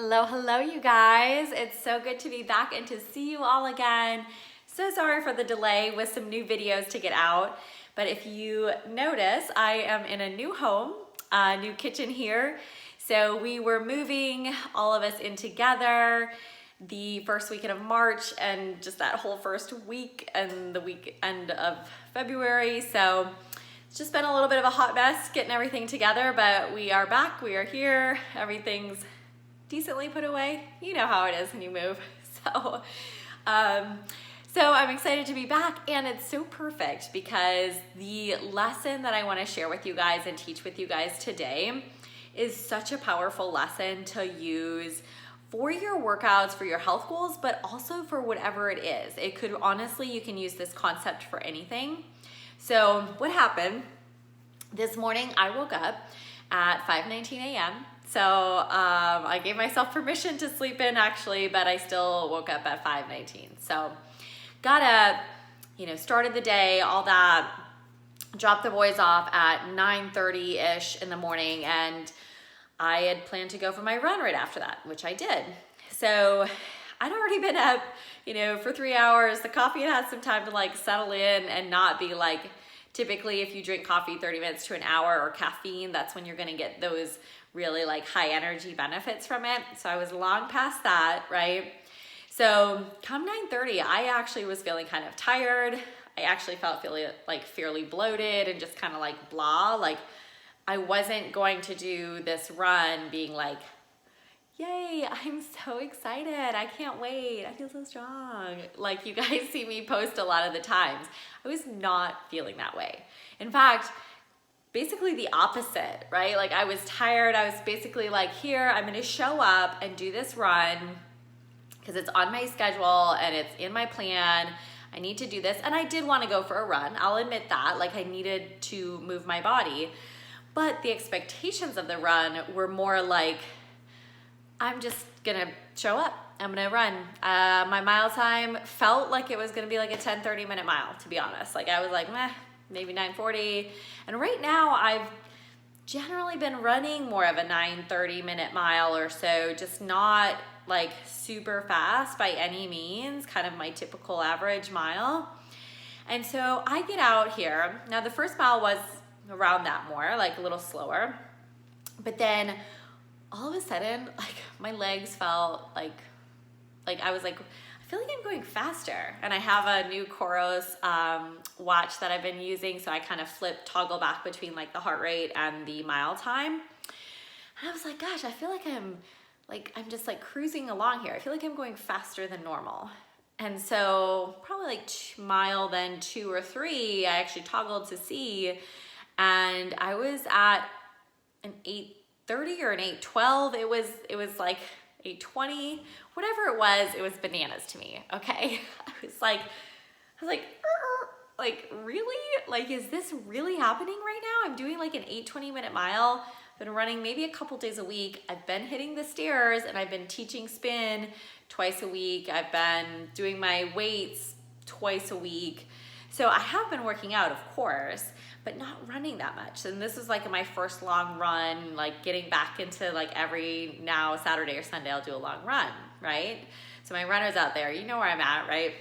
Hello, hello, you guys. It's so good to be back and to see you all again. So sorry for the delay with some new videos to get out. But if you notice, I am in a new home, a new kitchen here. So we were moving all of us in together the first weekend of March and just that whole first week and the weekend of February. So it's just been a little bit of a hot mess getting everything together, but we are back, we are here, everything's decently put away. You know how it is when you move. So I'm excited to be back, and it's so perfect because the lesson that I want to share with you guys and teach with you guys today is such a powerful lesson to use for your workouts, for your health goals, but also for whatever it is. It could, honestly, you can use this concept for anything. So what happened this morning, I woke up at 5:19 a.m. So I gave myself permission to sleep in actually, but I still woke up at 5:19. So got up, started the day, all that, dropped the boys off at 9:30-ish in the morning, and I had planned to go for my run right after that, which I did. So I'd already been up, for 3 hours. The coffee had some time to settle in and not be typically if you drink coffee 30 minutes to an hour or caffeine, that's when you're gonna get those really high energy benefits from it. So I was long past that, right? So come 9:30, I actually was feeling kind of tired. I actually felt fairly bloated and just kind of blah. I wasn't going to do this run being yay, I'm so excited. I can't wait. I feel so strong. You guys see me post a lot of the times. I was not feeling that way. In fact, basically the opposite, right? I was tired. I was basically here, I'm gonna show up and do this run because it's on my schedule and it's in my plan. I need to do this. And I did want to go for a run. I'll admit that. I needed to move my body. But the expectations of the run were more I'm just gonna show up. I'm gonna run. My mile time felt like it was gonna be a 10, 30-minute mile, to be honest. I was meh, maybe 9:40. And right now I've generally been running more of a 9:30-minute mile or so, just not super fast by any means, kind of my typical average mile. And so I get out here. Now the first mile was around that more, a little slower. But then all of a sudden, my legs felt I was I feel like I'm going faster. And I have a new Coros watch that I've been using, so I kind of toggle back between the heart rate and the mile time. And I was gosh, I feel like I'm just cruising along here. I feel like I'm going faster than normal. And so probably mile then 2 or 3, I actually toggled to see, and I was at an 8:30 or an 8:12. It was 8:20, whatever it was bananas to me. Okay. I was really? Is this really happening right now? I'm doing an 8:20-minute mile. I've been running maybe a couple days a week. I've been hitting the stairs and I've been teaching spin twice a week. I've been doing my weights twice a week. So I have been working out, of course, but not running that much. And this is my first long run, getting back into every now Saturday or Sunday, I'll do a long run, right? So my runners out there, you know where I'm at, right?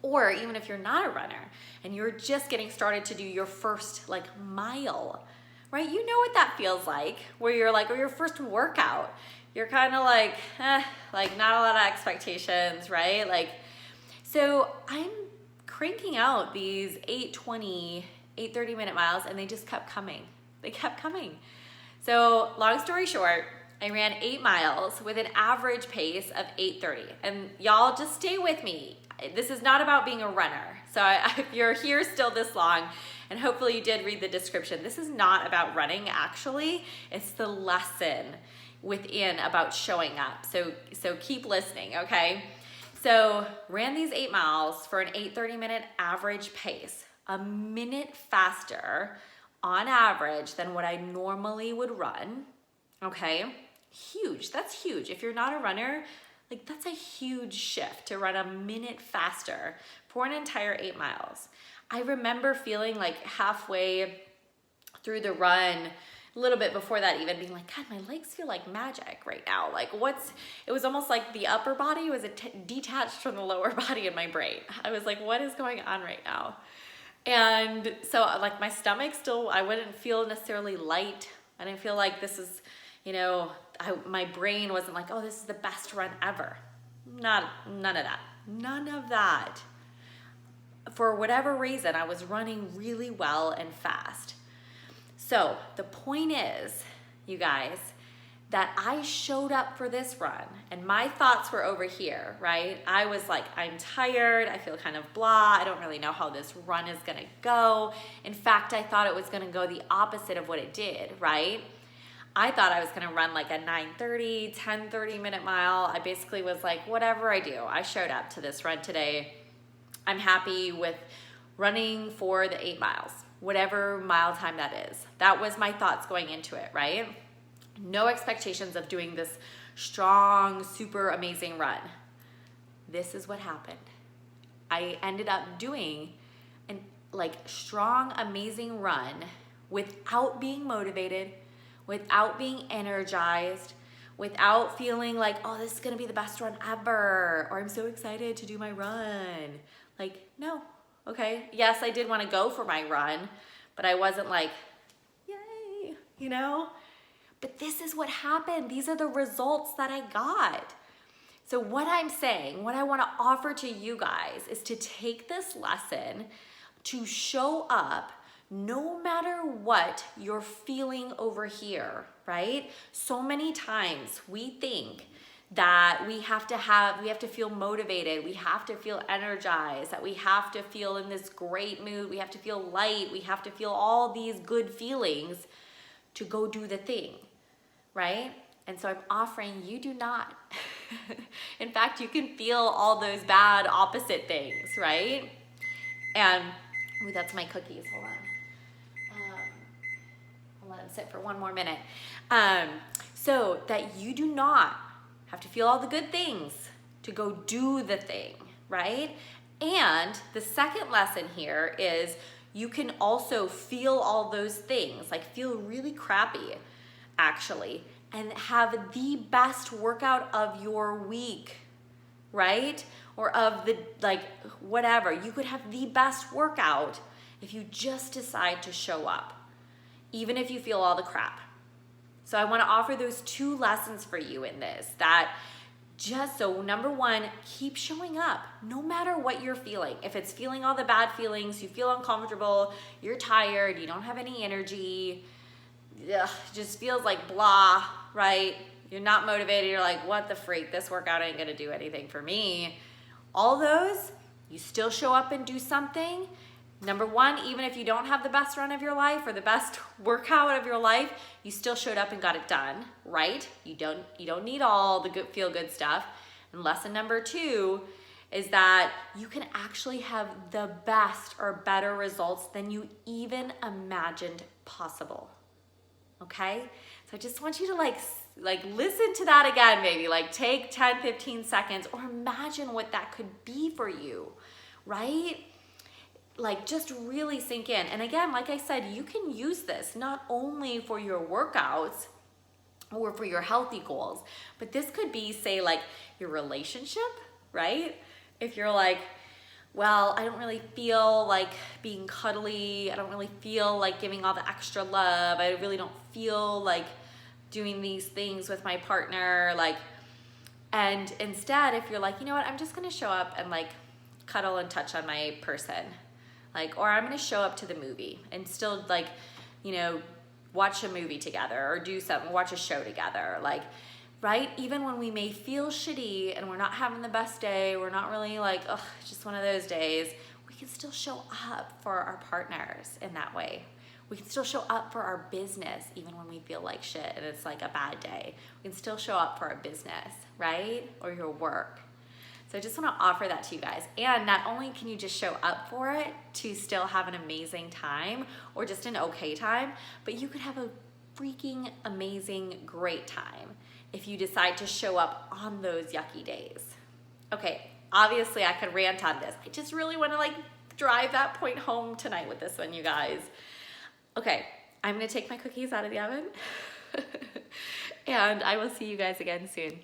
Or even if you're not a runner and you're just getting started to do your first mile, right? You know what that feels like, where you're or your first workout, you're kind of not a lot of expectations, right? So I'm cranking out these 8:20, 8:30-minute miles, and they just kept coming. They kept coming. So long story short, I ran 8 miles with an average pace of 8:30. And y'all just stay with me. This is not about being a runner. So if you're here still this long, and hopefully you did read the description, this is not about running actually. It's the lesson within about showing up. So keep listening, okay? So ran these 8 miles for an 8:30-minute average pace, a minute faster on average than what I normally would run, okay? Huge, that's huge. If you're not a runner, that's a huge shift to run a minute faster for an entire 8 miles. I remember feeling halfway through the run, a little bit before that even being like, God, my legs feel like magic right now. Like it was almost like the upper body was detached from the lower body in my brain. I was like, what is going on right now? And so like my stomach still, I wouldn't feel necessarily light. I didn't feel like this is, my brain wasn't like, oh, this is the best run ever. None of that. None of that. For whatever reason, I was running really well and fast. So the point is, you guys, that I showed up for this run and my thoughts were over here, right? I was like, I'm tired. I feel kind of blah. I don't really know how this run is going to go. In fact, I thought it was going to go the opposite of what it did, right? I thought I was going to run like a 9:30, 10:30 minute mile. I basically was like, whatever I do, I showed up to this run today. I'm happy with running for the 8 miles, whatever mile time that is. That was my thoughts going into it, right? No expectations of doing this strong, super amazing run. This is what happened. I ended up doing an strong, amazing run without being motivated, without being energized, without feeling like, oh, this is gonna be the best run ever, or I'm so excited to do my run. Like, no, okay. Yes, I did wanna go for my run, but I wasn't like, yay, But this is what happened. These are the results that I got. So what I'm saying, what I wanna offer to you guys is to take this lesson to show up no matter what you're feeling over here, right? So many times we think that we have to feel motivated, we have to feel energized, that we have to feel in this great mood, we have to feel light, we have to feel all these good feelings to go do the thing, right? And so I'm offering you do not. In fact, you can feel all those bad opposite things, right? And, ooh, that's my cookies, hold on. I'll let them sit for one more minute. So that you do not have to feel all the good things to go do the thing, right? And the second lesson here is you can also feel all those things, like feel really crappy, actually, and have the best workout of your week, right? Or of the, whatever. You could have the best workout if you just decide to show up, even if you feel all the crap. So I want to offer those 2 lessons for you in this, that just so, number 1, keep showing up no matter what you're feeling. If it's feeling all the bad feelings, you feel uncomfortable, you're tired, you don't have any energy, just feels like blah, right? You're not motivated, you're like, what the freak, this workout ain't gonna do anything for me. All those, you still show up and do something. Number 1, even if you don't have the best run of your life or the best workout of your life, you still showed up and got it done, right? You don't need all the good feel good stuff. And lesson number 2 is that you can actually have the best or better results than you even imagined possible. Okay? So I just want you to listen to that again, maybe take 10, 15 seconds or imagine what that could be for you, right? Just really sink in. And again, like I said, you can use this not only for your workouts or for your healthy goals, but this could be, say, your relationship, right? If you're like, well, I don't really feel like being cuddly. I don't really feel like giving all the extra love. I really don't feel like doing these things with my partner. And instead, if you're like, you know what, I'm just going to show up and cuddle and touch on my person. Or I'm gonna show up to the movie and still watch a movie together or do something, watch a show together. Right? Even when we may feel shitty and we're not having the best day, we're not really just one of those days, we can still show up for our partners in that way. We can still show up for our business even when we feel like shit and it's a bad day. We can still show up for our business, right? Or your work. So I just want to offer that to you guys. And not only can you just show up for it to still have an amazing time or just an okay time, but you could have a freaking amazing, great time if you decide to show up on those yucky days. Okay, obviously I could rant on this. I just really want to drive that point home tonight with this one, you guys. Okay, I'm gonna take my cookies out of the oven and I will see you guys again soon.